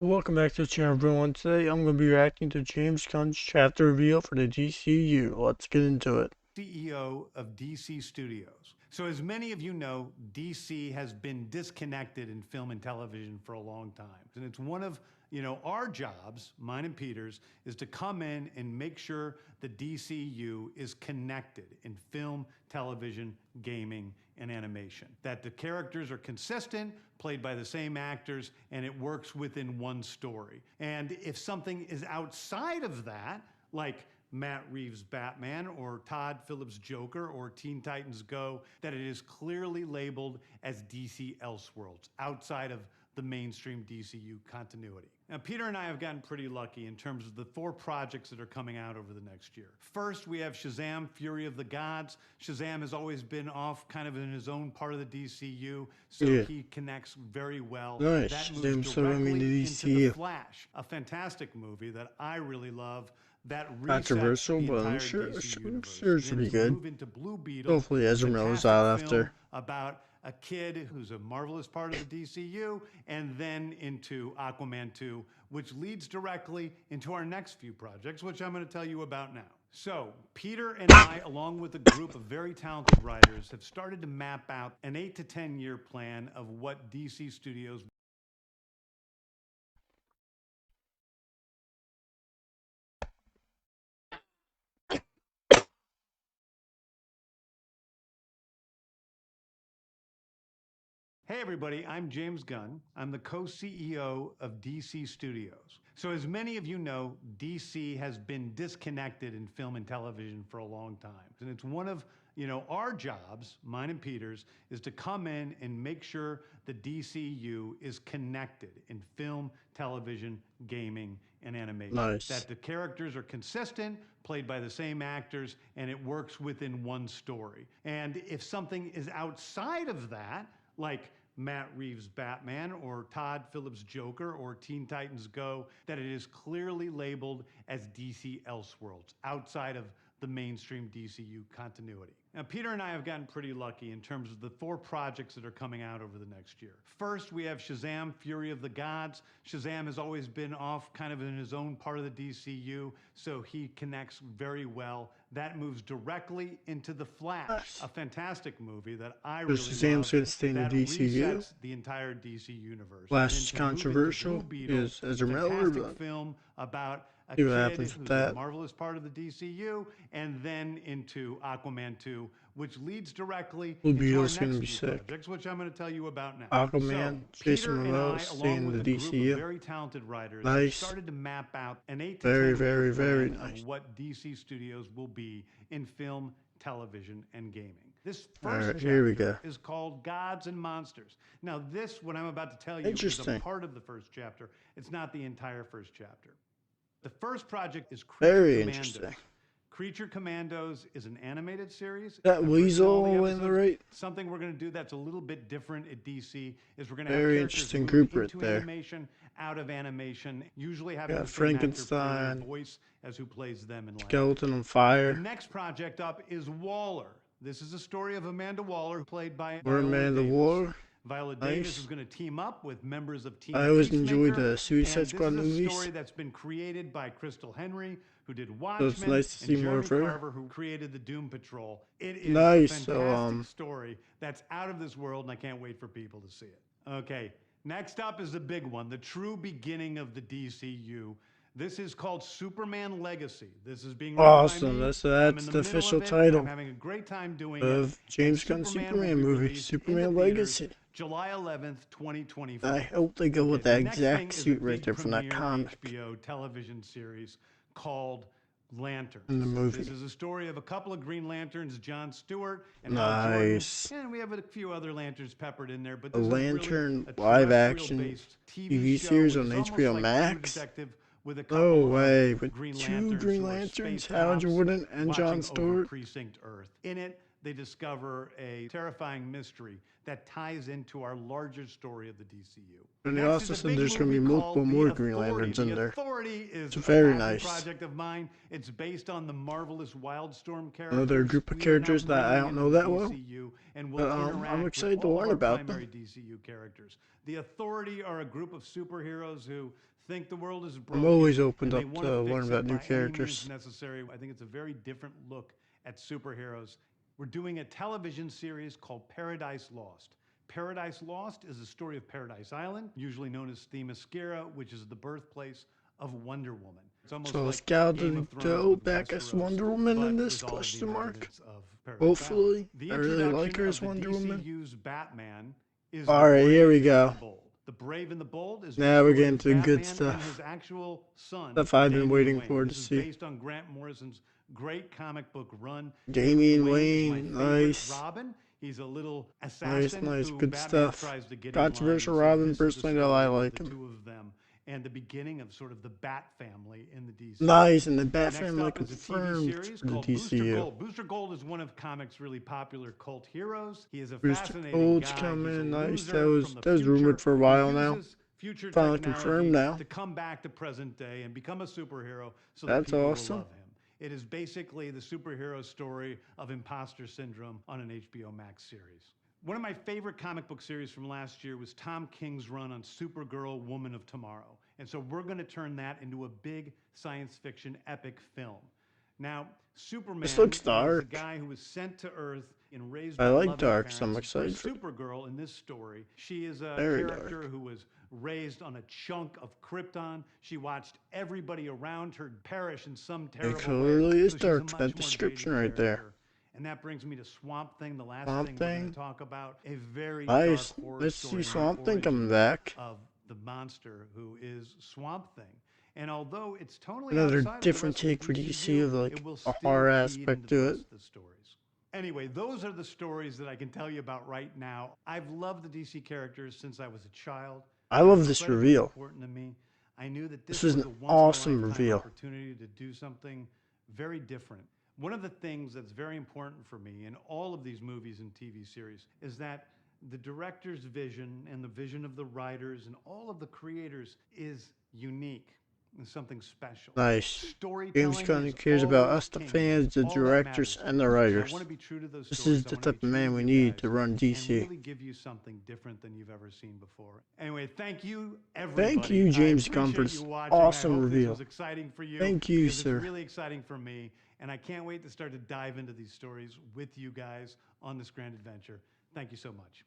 Welcome back to the channel, everyone. Today I'm going to be reacting to James Gunn's chapter reveal for the DCU. Let's get into it. CEO of DC Studios. So, as many of you know, DC has been disconnected in film and television for a long time. And it's one of our jobs, mine and Peter's, is to come in and make sure the DCU is connected in film, television, gaming, and animation. That the characters are consistent, played by the same actors, and it works within one story. And if something is outside of that, like Matt Reeves' Batman or Todd Phillips' Joker or Teen Titans Go, that it is clearly labeled as DC Elseworlds, outside of the mainstream DCU continuity. Now, Peter and I have gotten pretty lucky in terms of the 4 projects that are coming out over the next year. First, we have Shazam! Fury of the Gods. Shazam has always been off kind of in his own part of the DCU, so he connects very well. Nice. That moves directly into The Flash, a fantastic movie that I really love. That controversial, but I'm sure it should be good. Blue Beetle, hopefully Ezra Miller's out after. About a kid who's a marvelous part of the DCU, and then into Aquaman 2, which leads directly into our next few projects, which I'm going to tell you about now. So, Peter and I, along with a group of very talented writers, have started to map out an 8 to 10 year plan of what DC Studios Hey everybody, I'm James Gunn. I'm the co-CEO of DC Studios. So as many of you know, DC has been disconnected in film and television for a long time. And it's one of our jobs, mine and Peter's, is to come in and make sure the DCU is connected in film, television, gaming, and animation. Nice. That the characters are consistent, played by the same actors, and it works within one story. And if something is outside of that, like Matt Reeves' Batman or Todd Phillips' Joker or Teen Titans Go, that it is clearly labeled as DC Elseworlds, outside of the mainstream DCU continuity. Now, Peter and I have gotten pretty lucky in terms of the 4 projects that are coming out over the next year. First, we have Shazam! Fury of the Gods. Shazam has always been off kind of in his own part of the DCU, so he connects very well. That moves directly into The Flash, a fantastic movie that I really love. Shazam's going to stay in the DCU. Resets the entire DC universe. Flash is controversial. Is Ezra Miller, but film about a see what kid happens with that. A marvelous part of the DCU, and then into Aquaman 2, which leads directly Blue into our Beetle's next gonna be few sick. projects, which I'm going to tell you about now. Aquaman, So, Jason Peter Momoa and I, staying along in with the a group DCU. of very talented writers, Nice. started to map out an 8 to Very, 10 very, year very plan nice. of what DC Studios will be in film, television, and gaming. This Alright, first here we chapter go. is called Gods and Monsters. Now, this, what I'm about to tell you, is a Interesting. part of the first chapter. It's not the entire first chapter. The first project is Very Creature interesting. Commandos. Creature Commandos is an animated series. That I've written all the weasel in the right. Something we're going to do that's a little bit different at DC is we're going to Very have characters interesting move group right into there. animation, out of animation, usually having Got the same actor play Frankenstein. their voice as who plays them in live. Skeleton on The fire. next project up is Waller. This is a story of Amanda Waller, played by We're Viola Amanda Davis. Waller. Viola Nice. Davis is going to team up with members of Team I always Peacemaker, enjoyed the Suicide and Squad this is a movies. story that's been created by Crystal Henry, who did Watchmen, it's nice to see and more of Jeremy her. Carver, who created the Doom Patrol. It is Nice, a so, fantastic story that's out of this world, and I can't wait for people to see it. Okay, next up is the big one, the true beginning of the DCU. This is called Superman Legacy. This is being written Awesome. by me. That's I'm the in middle official of it. title I'm having a great time doing of it. James And Gunn's Superman Superman will be movie, released Superman in the theaters Legacy. July 11th, 2024. I hope they go with Okay, that the next thing exact is a suit right big there from that premiere comic HBO television series called Lanterns. in the movie. This is a story of a couple of Green Lanterns, John Stewart and Hal Jordan, Nice. and we have a few other lanterns peppered in there. But A this is really Lantern a live action terrestrial-based TV show. series on It's almost HBO like True Max. Detective with a No couple of way, with Green two Lanterns Green who are Lanterns, space Hal cops Jordan and watching John over Stewart. Precinct Earth. In it, they discover a terrifying mystery that ties into our larger story of the DCU. And they Next also is a said big there's going to be movie multiple called more The Green Authority. Lanterns in The there. Authority is It's a very passion nice. project of mine. It's based on the marvelous Wildstorm characters. Another group of We are now characters that I bringing don't know into that well. DCU, and But will I'm interact excited with to all learn of our about primary them. DCU characters. The Authority are a group of superheroes who think the world is I'm broken. always opened and they up wanna to fix learn it about new by any means characters. necessary. I think it's a very different look at superheroes. We're doing a television series called Paradise Lost. Paradise Lost is the story of Paradise Island, usually known as Themyscira, which is the birthplace of Wonder Woman. It's almost So like is Gal Game of Thrones Gadot with back as Westeros, Wonder Woman in but this with all of the question mark? inhabitants of Paradise Hopefully. Island. The I really like introduction her of as the Wonder Woman. DCU's Batman is All right, The here we Brave go. and the Bold. The Brave and the Bold is Now the we're story getting of to the good Batman and stuff. his actual son, Stuff I've been Damian waiting Wayne. for to This is see. based on Grant Morrison's great comic book run. Damian Wayne is Wayne, my favorite nice. Robin. He's a little assassin Nice, who good Batman stuff. tries to get in line, Controversial and so Robin, this is the personally, though, story I of like the him. two of them and the beginning of sort of the Bat family in the DCU. Nice, and the Bat Next family up is a TV confirmed series for the called Booster DCU. Gold. Booster Gold is one of comics' really popular cult heroes. He is a Booster fascinating Gold's guy. coming, He's a nice. loser That was from the that was rumored future for a who while now. uses future Finally technology confirmed now. to come back to present day and become a superhero so That's that people awesome. will love him. It is basically the superhero story of imposter syndrome on an HBO Max series. One of my favorite comic book series from last year was Tom King's run on Supergirl, Woman of Tomorrow. And so we're going to turn that into a big science fiction epic film. Now, Superman This looks is dark. a guy who was sent to Earth and raised I by like loving dark, so I'm parents. excited for Supergirl in this story, she is a Very character dark. who was raised on a chunk of Krypton. She watched everybody around her perish in some terrible way. clearly is so she's a dark, much that more description jaded right there. character. And that brings me to Swamp Thing, the last Swamp thing we're going Thing? to talk about. A very Nice. dark horror Let's story see of the Swamp Thing coming origins back. of the monster who is Swamp Thing. And although it's totally Another outside of the different rest of take for DCU, DC of like it will a still horror feed aspect into to the it. rest of the stories. Anyway, those are the stories that I can tell you about right now. I've loved the DC characters since I was a child. I love They're this incredibly reveal. important to me. I knew that This this is was an a awesome once-in-a-lifetime reveal. opportunity to do something very different. One of the things that's very important for me in all of these movies and TV series is that the director's vision and the vision of the writers and all of the creators is unique and something special. Nice. Storytelling James Gunn is cares about always us, the king. fans, the All that directors, matters. and the And I writers. want to be true to those This stories. is I the wanna be type of true man to we you need guys to run and DC. really give you something different than you've ever seen before. Anyway, thank you, everybody. Thank you, I James Gunn, appreciate for you this watching. awesome I hope reveal. This was exciting for you. Thank you, because sir. It's really exciting for me, and I can't wait to start to dive into these stories with you guys on this grand adventure. Thank you so much.